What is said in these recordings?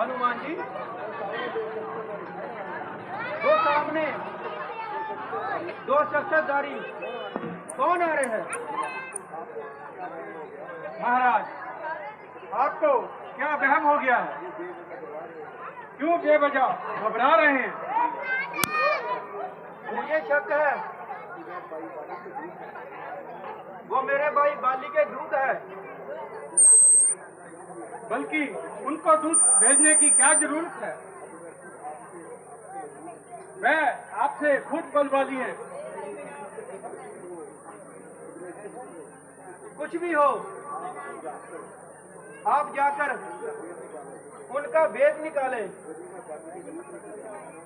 हनुमान जी, वो सामने दो शस्त्रधारी कौन आ रहे हैं? महाराज, आपको क्या वहम हो गया है? क्यों बेवजह घबरा रहे हैं? मुझे शक है वो मेरे भाई बाली के दूत है। बल्कि उनको दूत भेजने की क्या जरूरत है? मैं आपसे खुद बलवाली है। कुछ भी हो, आप जाकर उनका भेद निकाले।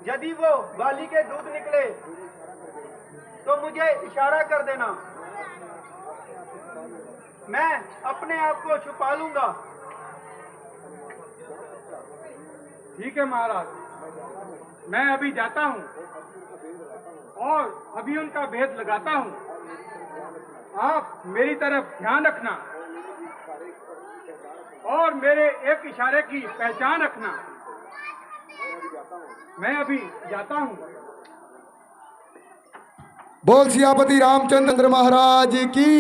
यदि वो बाली के दूत निकले तो मुझे इशारा कर देना, मैं अपने आप को छुपा लूंगा। ठीक है महाराज, मैं अभी जाता हूँ और अभी उनका भेद लगाता हूँ। आप मेरी तरफ ध्यान रखना और मेरे एक इशारे की पहचान रखना। मैं अभी जाता हूँ। बोल सियापति रामचंद्र महाराज की।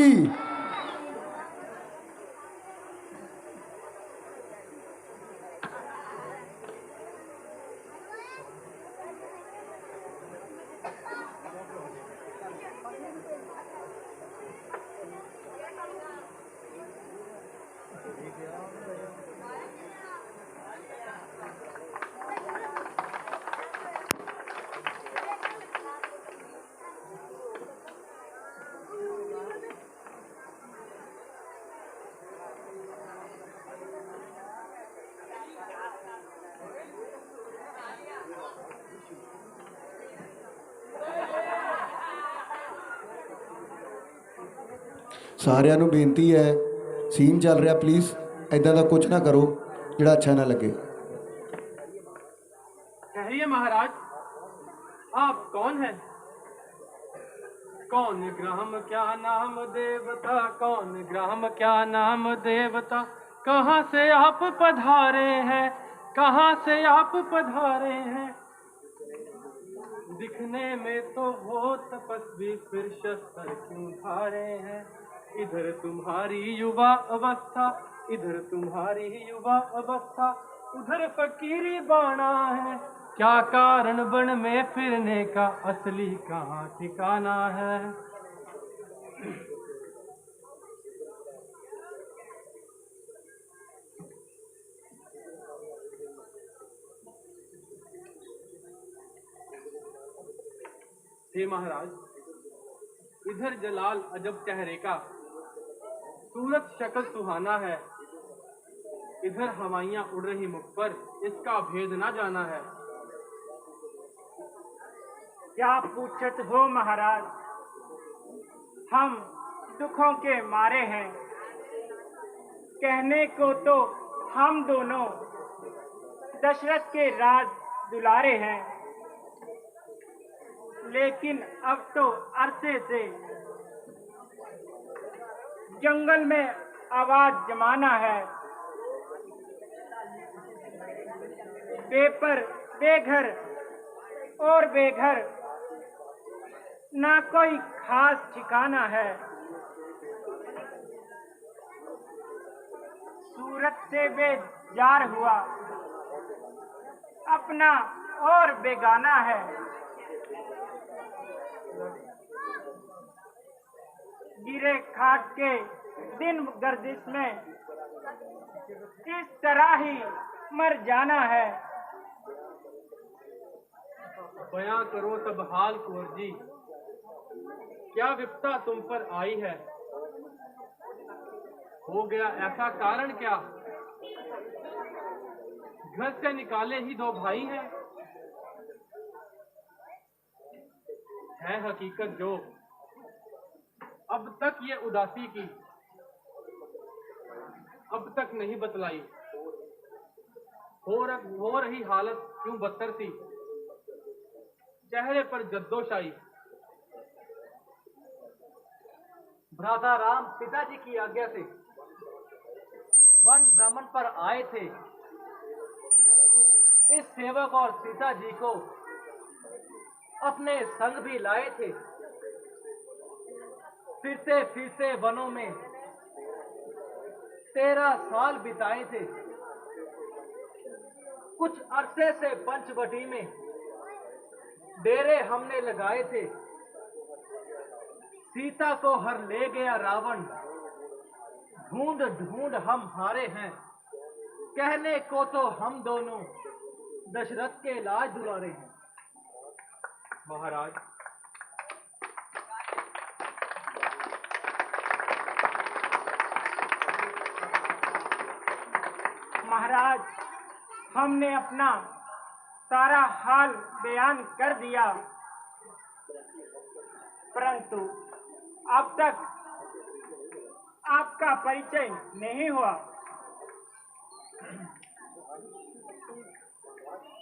ਸਾਰਿਆਂ ਨੂੰ ਬੇਨਤੀ ਹੈ, ਸੀਨ ਚੱਲ ਰਿਹਾ, ਪਲੀਜ਼ ਇਦਾਂ ਦਾ ਕੁਝ ਨਾ ਕਰੋ ਜਿਹੜਾ ਅੱਛਾ ਨਾ ਲੱਗੇ। कहिए महाराज, आप कौन हैं? कौन ग्राम क्या नाम देवता, कौन ग्राम क्या नाम देवता, कहाँ से आप पधारे हैं, कहाँ से आप पधारे हैं? दिखने में तो हो तपस्वी, फिर शस्त्र क्यों धारे हैं? इधर तुम्हारी युवा अवस्था, इधर तुम्हारी युवा अवस्था, उधर फकीरी बाणा है। क्या कारण वन में फिरने का, असली कहाँ ठिकाना है? हे महाराज, इधर जलाल अजब चेहरे का, सूरत शक्ल सुहाना है। इधर हवाइयां उड़ रही मुख पर, इसका भेद ना जाना है। क्या पूछत हो महाराज, हम दुखों के मारे हैं। कहने को तो हम दोनों दशरथ के राज दुलारे हैं, लेकिन अब तो अरसे से जंगल में आवाज जमाना है। बेपर बेघर और बेघर, ना कोई खास ठिकाना है। सूरत से बेजार हुआ, अपना और बेगाना है। गिरे खाट के दिन गर्दिश में इस तरह ही मर जाना है। बयां करो तब हाल कुंवर जी, क्या विपता तुम पर आई है? हो गया ऐसा कारण क्या? घर से निकाले ही दो भाई हैं। है हकीकत जो अब तक ये उदासी की, अब तक नहीं बतलाई। हो रही हालत क्यों बदतर सी, चेहरे पर जद्दोशाही। भ्राता राम पिताजी की आज्ञा से वन भ्रमण पर आए थे। इस सेवक और सीता जी को अपने संग भी लाए थे। फिरते फिरते वनों में 13 साल बिताए थे। कुछ अरसे से पंचवटी में डेरे हमने लगाए थे। सीता को हर ले गया रावण, ढूंढ ढूंढ हम हारे हैं। कहने को तो हम दोनों दशरथ के लाज दुलारे हैं। महाराज, महाराज, हमने अपना सारा हाल बयान कर दिया, परंतु अब तक आपका परिचय नहीं हुआ।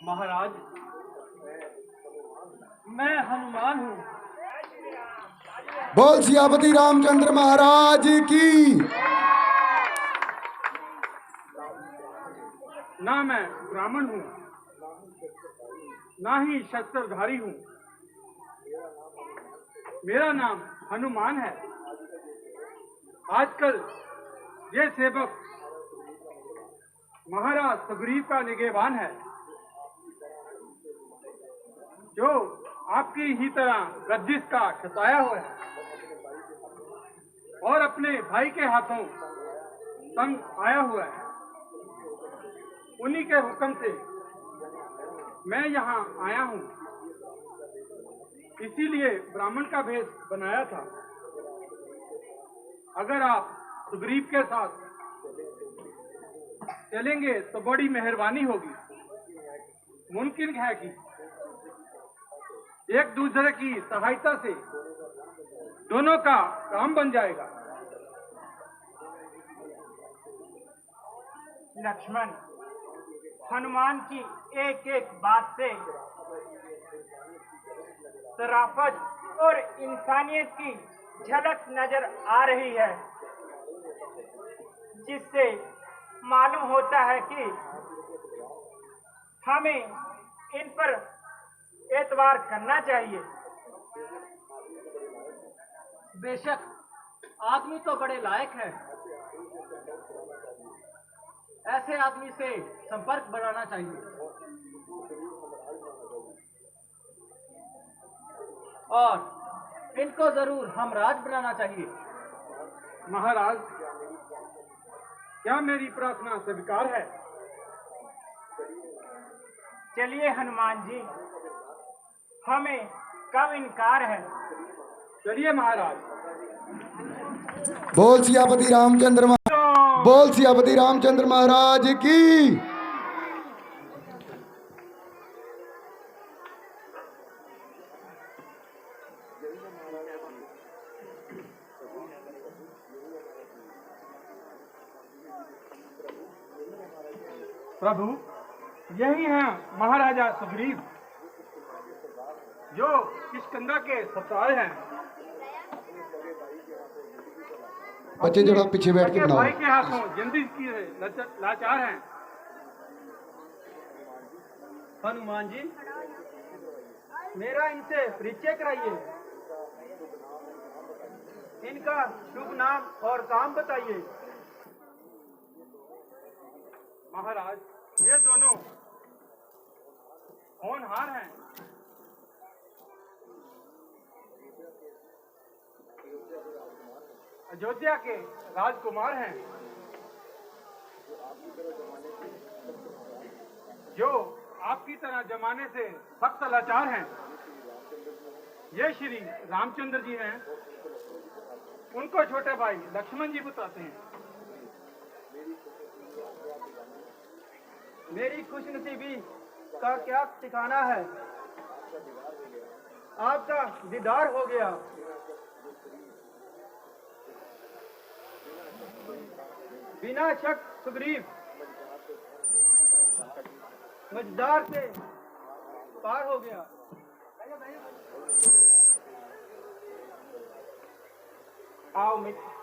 महाराज, मैं हनुमान हूँ। बोल सियापति रामचंद्र महाराज की। ना मैं ब्राह्मण हूँ, ना ही शस्त्रधारी हूँ। मेरा नाम हनुमान है। आजकल ये सेवक महाराज सुग्रीव का निगहबान है, जो आपकी ही तरह गद्दिश का छताया हुआ है और अपने भाई के हाथों संग आया हुआ है। उन्हीं के हुक्म से मैं यहाँ आया हूँ। इसीलिए ब्राह्मण का भेष बनाया था। अगर आप सुग्रीव के साथ चलेंगे तो बड़ी मेहरबानी होगी। मुमकिन है कि एक दूसरे की सहायता से दोनों का काम बन जाएगा। लक्ष्मण, हनुमान की एक एक बात से शराफत और इंसानियत की झलक नजर आ रही है, जिससे मालूम होता है कि हमें इन पर एतबार करना चाहिए। बेशक आदमी तो बड़े लायक है। ऐसे आदमी से संपर्क बढ़ाना चाहिए और इनको जरूर हम राज बनाना चाहिए। महाराज, क्या मेरी प्रार्थना स्वीकार है? चलिए हनुमान जी, हमें कब इनकार है। चलिए महाराज। बोल सियापति रामचंद्र बोल सियापति रामचंद्र महाराज की। प्रभु, यही हैं महाराजा सुग्रीव, जो किष्किंधा के ससुराल हैं। बच्चे जरा पीछे बैठ के बनाओ। भाई के हाथों जिंदगी की लाचार हैं। हनुमान जी, मेरा इनसे परिचय कराइए। इनका शुभ नाम और काम बताइए। महाराज, ये दोनों होनहार हैं। अयोध्या के राजकुमार हैं, जो आपकी तरह जमाने से सख्त लाचार हैं। ये श्री रामचंद्र जी हैं। उनको छोटे भाई लक्ष्मण जी बताते हैं। मेरी खुशनसीबी का क्या ठिकाना है। आपका दीदार हो गया। बिना शक सुग्रीव मझधार से पार हो गया। आओ मित्र,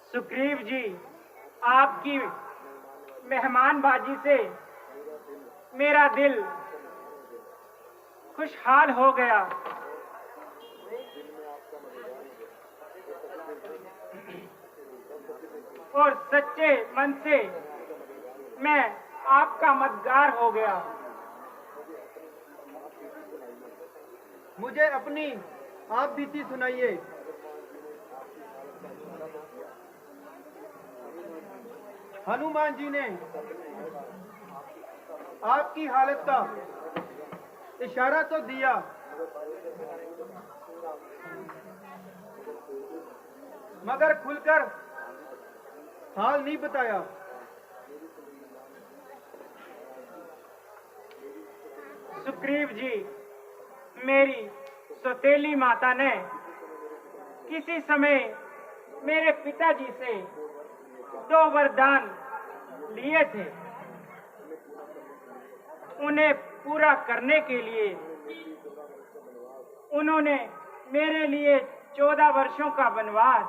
सुग्रीव जी, आपकी मेहमानबाजी से मेरा दिल खुशहाल हो गया। और सच्चे मन से मैं आपका मददगार हो गया। मुझे अपनी आप बीती सुनाइए। हनुमान जी ने आपकी हालत का इशारा तो दिया, मगर खुलकर हाल नहीं बताया। सुग्रीव जी, मेरी सौतेली माता ने किसी समय मेरे पिताजी से 2 वरदान लिए थे। उन्हें पूरा करने के लिए उन्होंने मेरे लिए 14 वर्षों का वनवास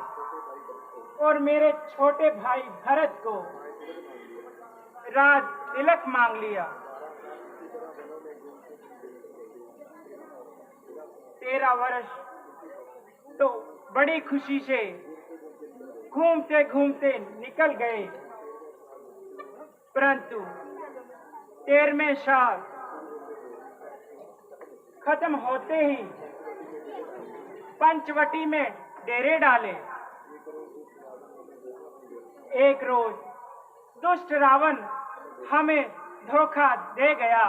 और मेरे छोटे भाई भरत को राज तिलक मांग लिया। 13 वर्ष तो बड़ी खुशी से घूमते घूमते निकल गए, परंतु 13वें साल खत्म होते ही पंचवटी में डेरे डाले। एक रोज दुष्ट रावण हमें धोखा दे गया।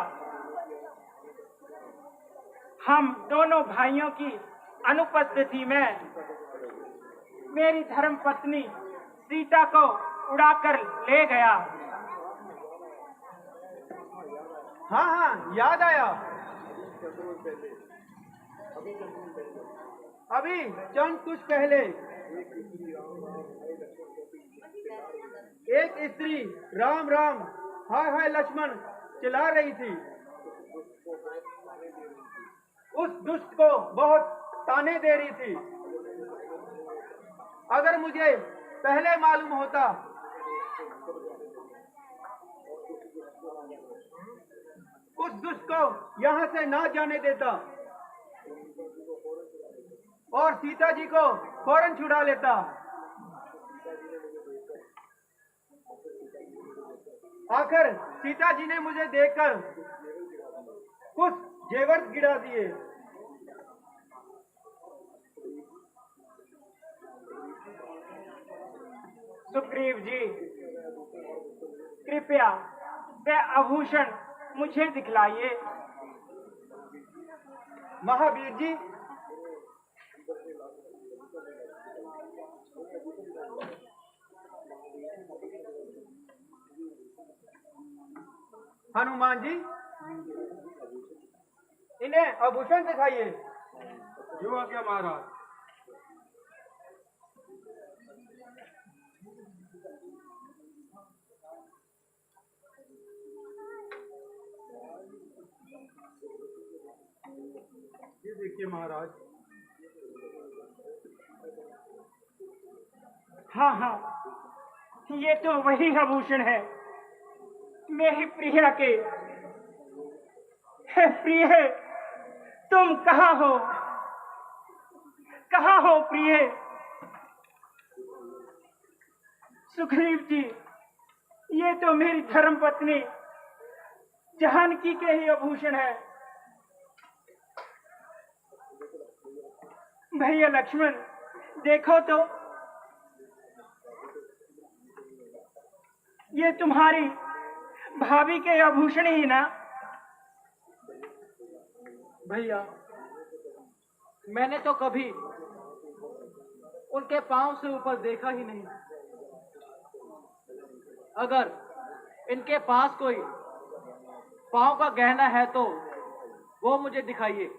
हम दोनों भाइयों की अनुपस्थिति में मेरी धर्मपत्नी सीता को उड़ाकर ले गया। हाँ हाँ, याद आया। अभी चंद कुछ पहले एक स्त्री राम राम हाय हाय लक्ष्मण चिल्ला रही थी। उस दुष्ट को बहुत ताने दे रही थी। अगर मुझे पहले मालूम होता उस दुष्ट को यहाँ से ना जाने देता और सीता जी को फौरन छुड़ा लेता। आखिर सीता जी ने मुझे देखकर कुछ जेवर गिरा दिए। सुग्रीव जी, कृपया वे आभूषण मुझे दिखलाइए। महावीर जी, हनुमान जी, इन्हें आभूषण दिखाइए। जो आज्ञा महाराज। ये देखिए महाराज। हाँ हाँ, ये तो वही आभूषण है मेरी प्रिया के। हे प्रिय, तुम कहाँ हो? कहाँ हो प्रिय? सुग्रीव जी, ये तो मेरी धर्मपत्नी जानकी के ही आभूषण है। भैया लक्ष्मण, देखो तो, ये तुम्हारी भाभी के आभूषण ही ना? भैया, मैंने तो कभी उनके पांव से ऊपर देखा ही नहीं। अगर इनके पास कोई पांव का गहना है तो वो मुझे दिखाइए।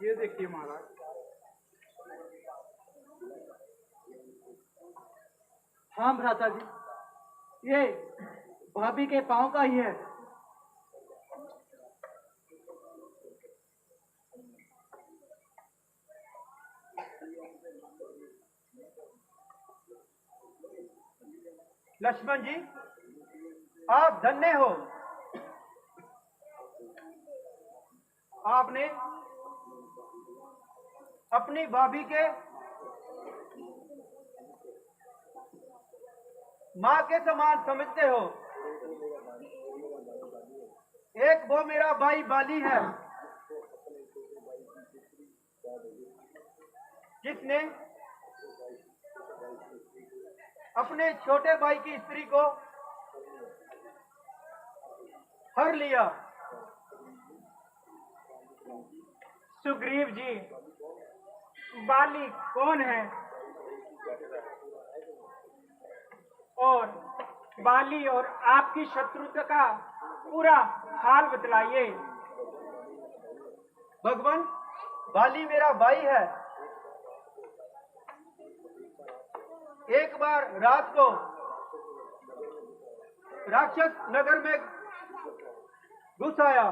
ये देखिए महाराज। हाँ भ्राता जी, ये भाभी के पांव का ही है। लक्ष्मण जी, आप धन्य हो। आपने अपनी भाभी के माँ के समान समझते हो। एक वो मेरा भाई बाली है जिसने अपने छोटे भाई की स्त्री को हर लिया। सुग्रीव जी, बाली कौन है और बाली और आपकी शत्रुता का पूरा हाल बतलाइए। भगवान, बाली मेरा भाई है। एक बार रात को राक्षस नगर में घुस आया।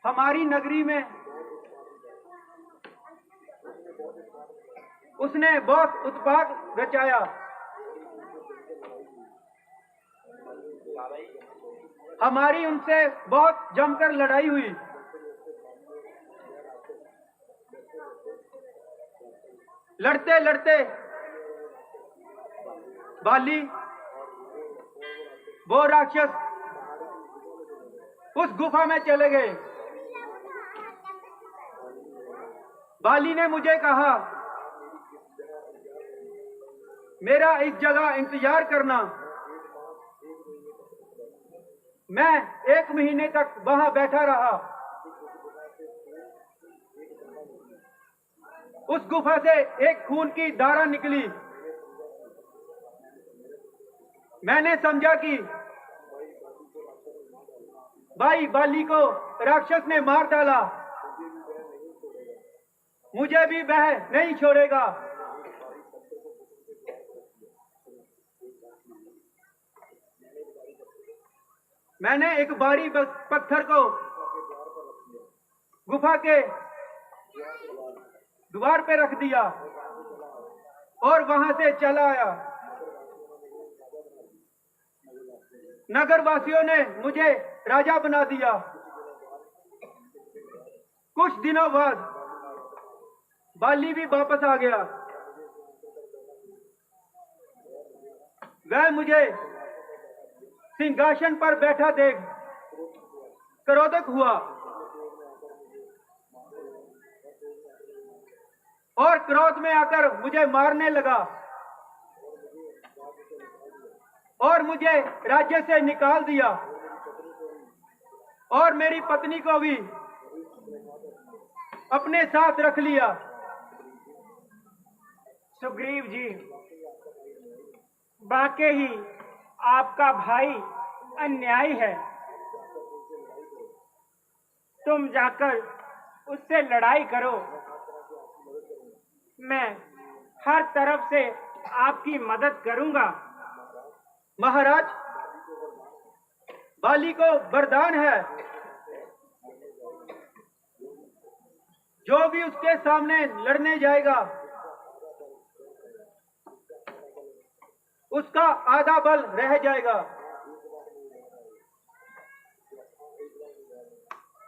हमारी नगरी में उसने बहुत उत्पात रचाया। हमारी उनसे बहुत जमकर लड़ाई हुई। लड़ते लड़ते बाली, वो राक्षस उस गुफा में चले गए। बाली ने मुझे कहा, मेरा इस जगह इंतजार करना। मैं 1 महीने तक वहां बैठा रहा। उस गुफा से एक खून की धारा निकली। मैंने समझा कि भाई बाली को राक्षस ने मार डाला। मुझे भी वह नहीं छोड़ेगा। मैंने एक भारी पत्थर को गुफा के द्वार पे रख दिया और वहां से चला आया। नगर वासियों ने मुझे राजा बना दिया। कुछ दिनों बाद बाली भी वापस आ गया। वह मुझे सिंहासन पर बैठा देख क्रोधित हुआ और क्रोध में आकर मुझे मारने लगा और मुझे राज्य से निकाल दिया और मेरी पत्नी को भी अपने साथ रख लिया। सुग्रीव जी, वाकई ही आपका भाई अन्यायी है। तुम जाकर उससे लड़ाई करो। मैं हर तरफ से आपकी मदद करूंगा। महाराज, बाली को वरदान है, जो भी उसके सामने लड़ने जाएगा उसका आधा बल रह जाएगा।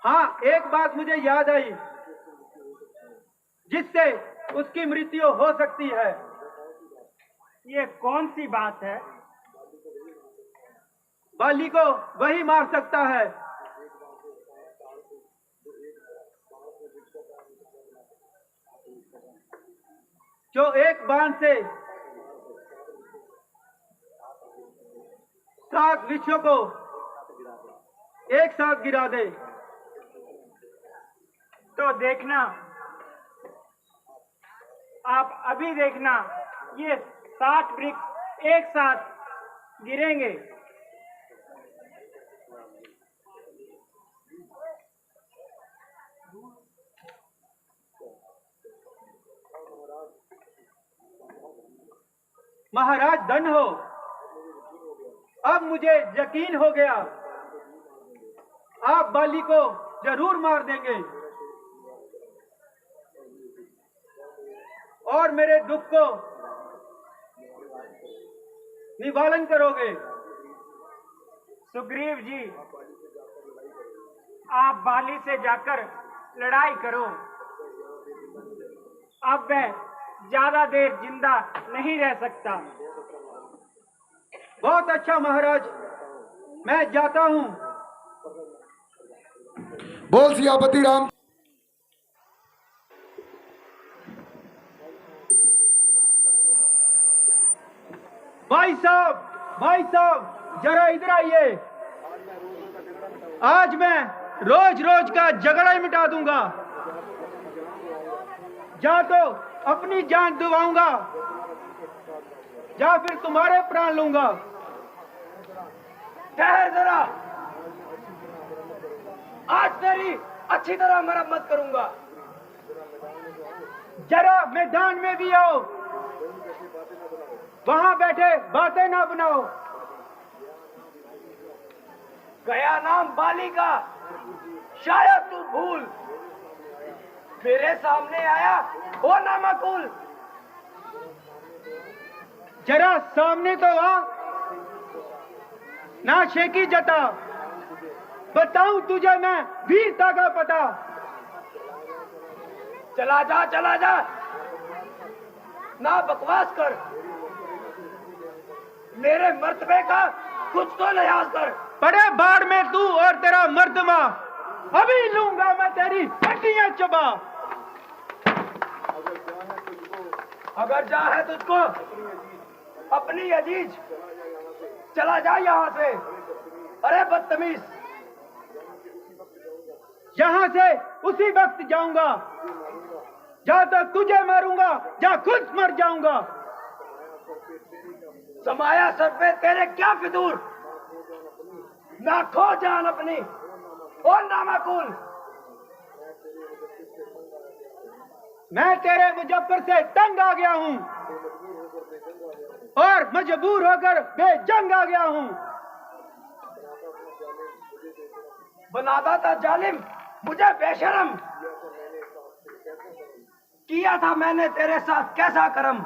हाँ, एक बात मुझे याद आई जिससे उसकी मृत्यु हो सकती है। ये कौन सी बात है? बाली को वही मार सकता है जो एक बाण से 7 विश्वों को एक साथ गिरा दे। तो देखना, आप अभी देखना, ये 60 वृक्ष एक साथ गिरेंगे। महाराज धन हो। अब मुझे यकीन हो गया, आप बाली को जरूर मार देंगे और मेरे दुख को निवारण करोगे। सुग्रीव जी, आप बाली से जाकर लड़ाई करो। अब वह ज्यादा देर जिंदा नहीं रह सकता। बहुत अच्छा महाराज, मैं जाता हूं। बोल सियापति राम। भाई साहब जरा इधर आइए। आज मैं रोज रोज का झगड़ा ही मिटा दूंगा। या तो अपनी जान दिवाऊंगा या फिर तुम्हारे प्राण लूंगा। ठहर जरा, आज तेरी अच्छी तरह मरम्मत करूंगा। जरा मैदान में भी आओ, वहां बैठे बातें ना बनाओ। गया नाम बाली का शायद तू भूल, मेरे सामने आया हो नामकुल। जरा सामने तो आ, ना शेकी जता। बताऊं तुझे मैं वीरता का पता। चला जा, ना बकवास कर, मेरे मर्तबे का कुछ तो लिहाज कर। बड़े बाढ़ में तू और तेरा मर्दमा, अभी लूंगा मैं तेरी हड्डियां चबा। अगर जा है तुझको अपनी अजीज, चला जा यहाँ से। अरे बदतमीज, यहां से उसी वक्त जाऊंगा, या तो तुझे मारूंगा या खुद मर जाऊंगा। समाया सर पे तेरे क्या फितूर, ना खो जान अपनी और नामाकुल। मैं तेरे मुजफ्फर से तंग आ गया हूं और मजबूर होकर बेजंग आ गया हूं। बनाता था जालिम मुझे बेशरम, किया था मैंने तेरे साथ कैसा करम।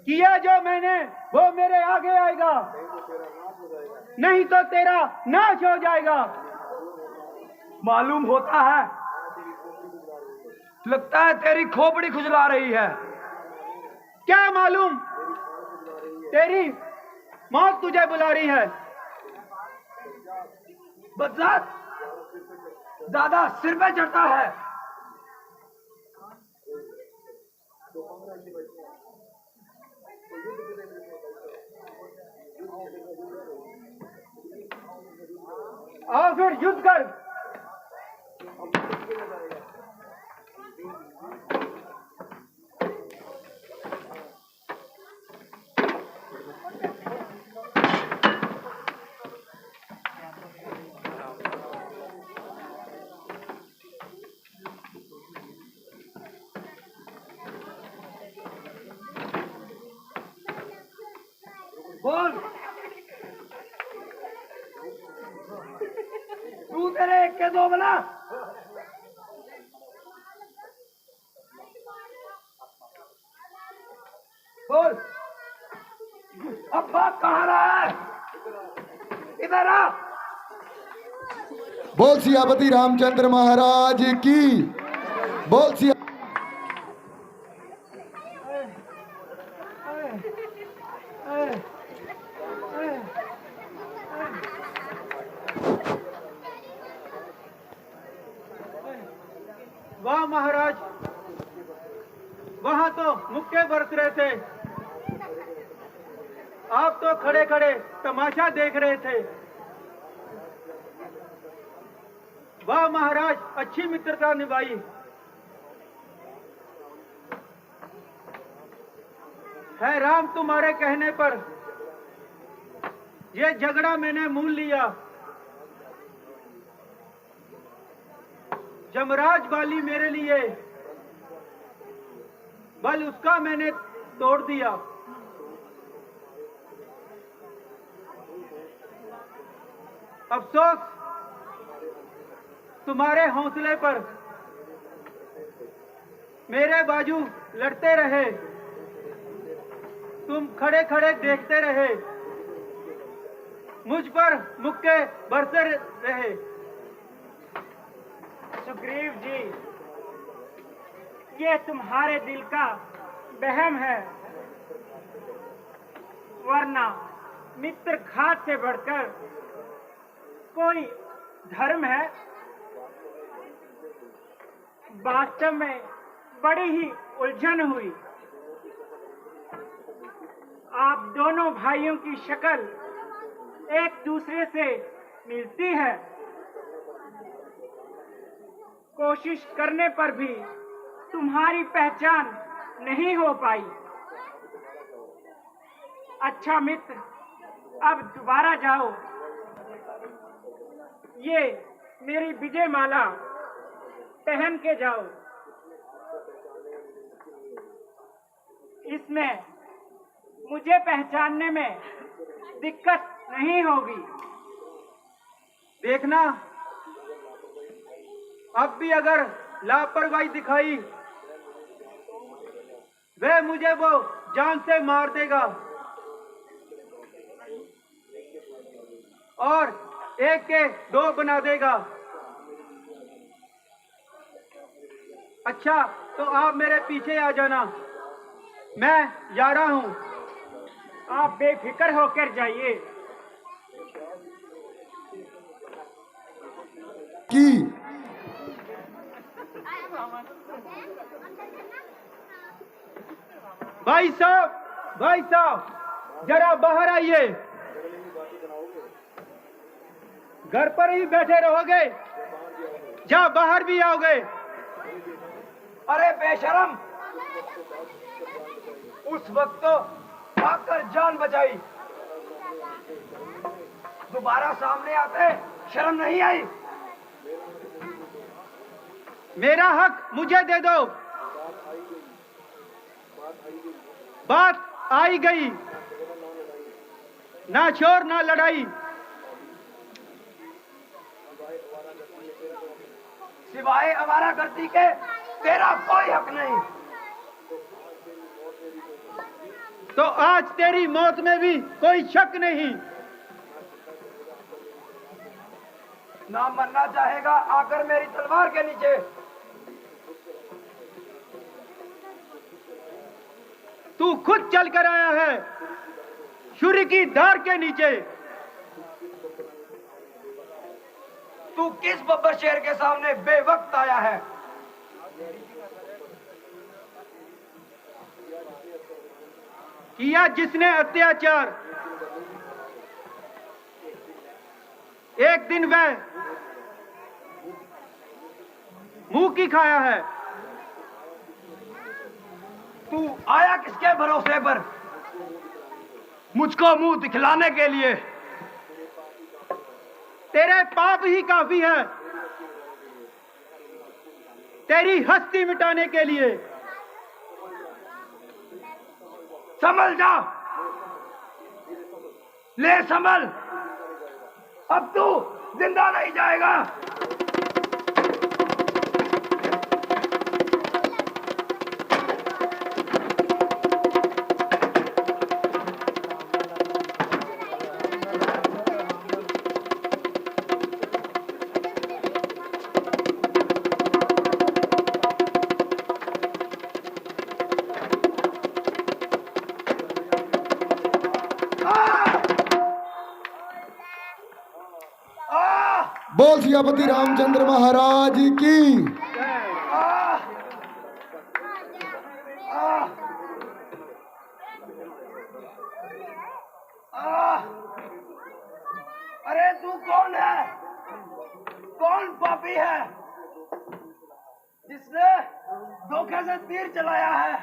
किया जो मैंने वो मेरे आगे आएगा, नहीं तो तेरा नाश हो जाएगा। मालूम होता है, लगता है तेरी खोपड़ी खुजला रही है। क्या मालूम, तेरी मौत तुझे बुला रही है। बदलात ज्यादा सिर पे चढ़ता है। आओ फिर युद्ध कर। बोल, तू तेरे एक के दो बना। बोल, अब बात कहाँ रहा है, इधर आ। बोल सियापति रामचंद्र महाराज की। बोल सिया वाह महाराज, वहां तो मुक्के बरस रहे थे, आप तो खड़े खड़े तमाशा देख रहे थे। वाह महाराज, अच्छी मित्रता निभाई। है राम, तुम्हारे कहने पर ये झगड़ा मैंने मूल लिया। जमराज बाली मेरे लिए, बल उसका मैंने तोड़ दिया। अफसोस तुम्हारे हौसले पर। मेरे बाजू लड़ते रहे, तुम खड़े खड़े देखते रहे, मुझ पर मुक्के बरसते रहे। सुग्रीव जी, ये तुम्हारे दिल का वहम है, वरना मित्र घात से बढ़कर कोई धर्म है। वास्तव में बड़ी ही उलझन हुई। आप दोनों भाइयों की शक्ल एक दूसरे से मिलती है, कोशिश करने पर भी तुम्हारी पहचान नहीं हो पाई। अच्छा मित्र, अब दोबारा जाओ, ये मेरी विजय माला पहन के जाओ, इसमें मुझे पहचानने में दिक्कत नहीं होगी। देखना, अब भी अगर लापरवाही दिखाई, वह मुझे वो जान से मार देगा और एक के दो बना देगा। अच्छा, तो आप मेरे पीछे आ जाना, मैं जा रहा हूं। आप बेफिक्र होकर जाइए। की भाई साहब, जरा बाहर आइए। घर पर ही बैठे रहोगे या बाहर भी आओगे? अरे बेशरम, उस वक्त तो भागकर जान बचाई, दोबारा सामने आते शर्म नहीं आई? मेरा हक मुझे दे दो। बात आई गई, ना शोर ना लड़ाई। सिवाय आवारागर्दी के तेरा कोई हक नहीं। तो आज तेरी मौत में भी कोई शक नहीं। ना मरना चाहेगा आकर मेरी तलवार के नीचे। तू खुद चल कर आया है छुरी की धार के नीचे। तू किस बब्बर शेर के सामने बेवक्त आया है? किया जिसने अत्याचार, एक दिन वह मुंह की खाया है। तू आया किसके भरोसे पर? मुझको मुंह दिखलाने के लिए? तेरे पाप ही काफी है तेरी हस्ती मिटाने के लिए। संभल जा, ले संभल, अब तू जिंदा नहीं जाएगा। बोल सियापति रामचंद्र महाराज की। अरे तू कौन है? कौन पापी है जिसने धोखे से तीर चलाया है?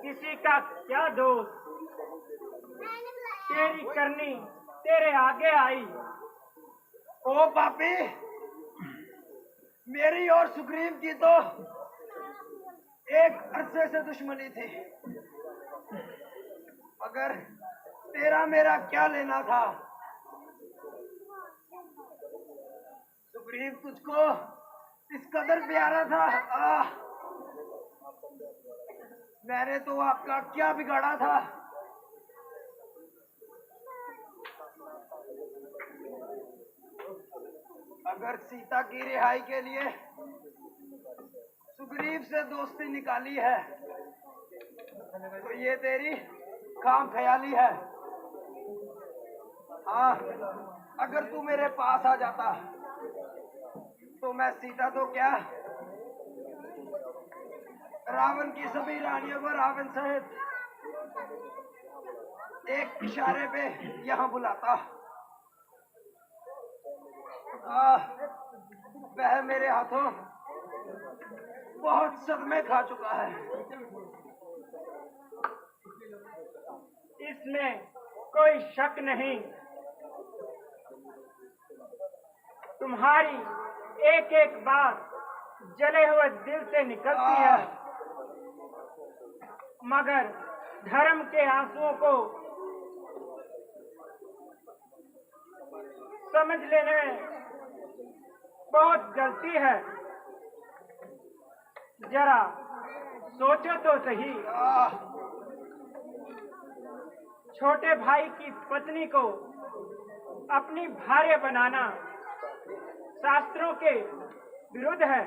किसी का क्या दोष? तेरी करनी तेरे आगे आई। ओ पापी, मेरी और सुग्रीव की तो एक अरसे से दुश्मनी थी, मगर तेरा मेरा क्या लेना था। सुग्रीव तुझको इस कदर प्यारा था, मैंने तो आपका क्या बिगाड़ा था। अगर सीता की रिहाई के लिए सुग्रीव से दोस्ती निकाली है तो ये तेरी काम ख्याली है। हाँ, अगर तू मेरे पास आ जाता तो मैं सीता तो क्या, रावण की सभी रानियों को रावण सहित एक इशारे पे यहाँ बुलाता। वह मेरे हाथों बहुत सदमे खा चुका है। इसमें कोई शक नहीं, तुम्हारी एक एक बात जले हुए दिल से निकलती है, मगर धर्म के आंसुओं को समझ लेने में बहुत गलती है। जरा सोचो तो सही, छोटे भाई की पत्नी को अपनी भार्य बनाना शास्त्रों के विरुद्ध है,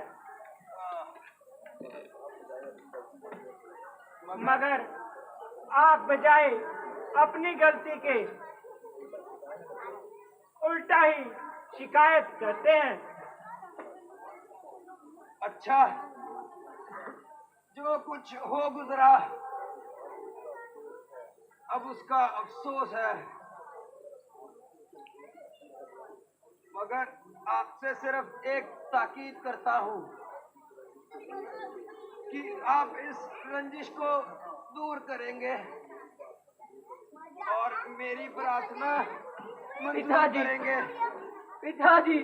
मगर आप बजाय अपनी गलती के उल्टा ही शिकायत करते हैं। अच्छा, जो कुछ हो गुजरा अब उसका अफसोस है, मगर आपसे सिर्फ एक ताकीद करता हूँ कि आप इस रंजिश को दूर करेंगे और मेरी प्रार्थना मंजूर करेंगे। पिताजी,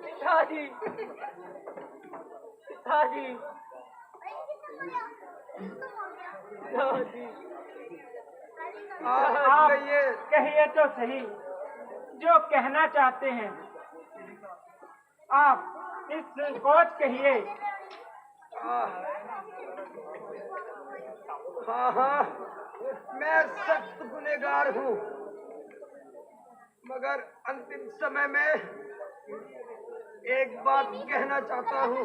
पिताजी, पिताजी, पिताजी, आप कहिए तो सही जो कहना चाहते हैं। आप इस संकोच कहिए। हाँ हाँ, मैं सख्त गुनहगार हूँ, मगर अंतिम समय में एक बात कहना चाहता हूँ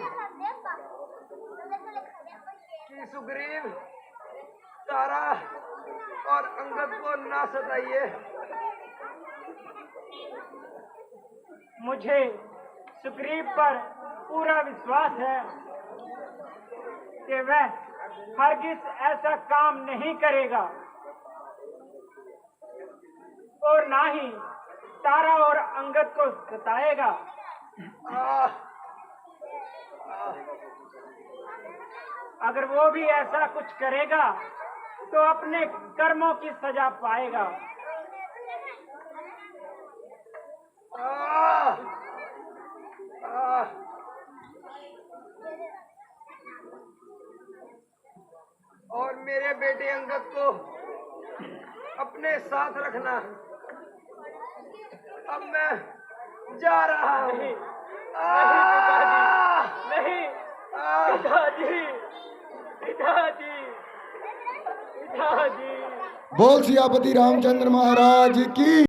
कि सुग्रीव, तारा और अंगद को ना सताइए। मुझे सुग्रीव पर पूरा विश्वास है कि वह हरगिज ऐसा काम नहीं करेगा और ना ही तारा और अंगद को सताएगा। अगर वो भी ऐसा कुछ करेगा तो अपने कर्मों की सजा पाएगा। और मेरे बेटे अंगद को अपने साथ रखना। अब मैं जा रहा हूँ। नहीं पिताजी, पिताजी, पिताजी। बोल सियापति रामचंद्र महाराज की।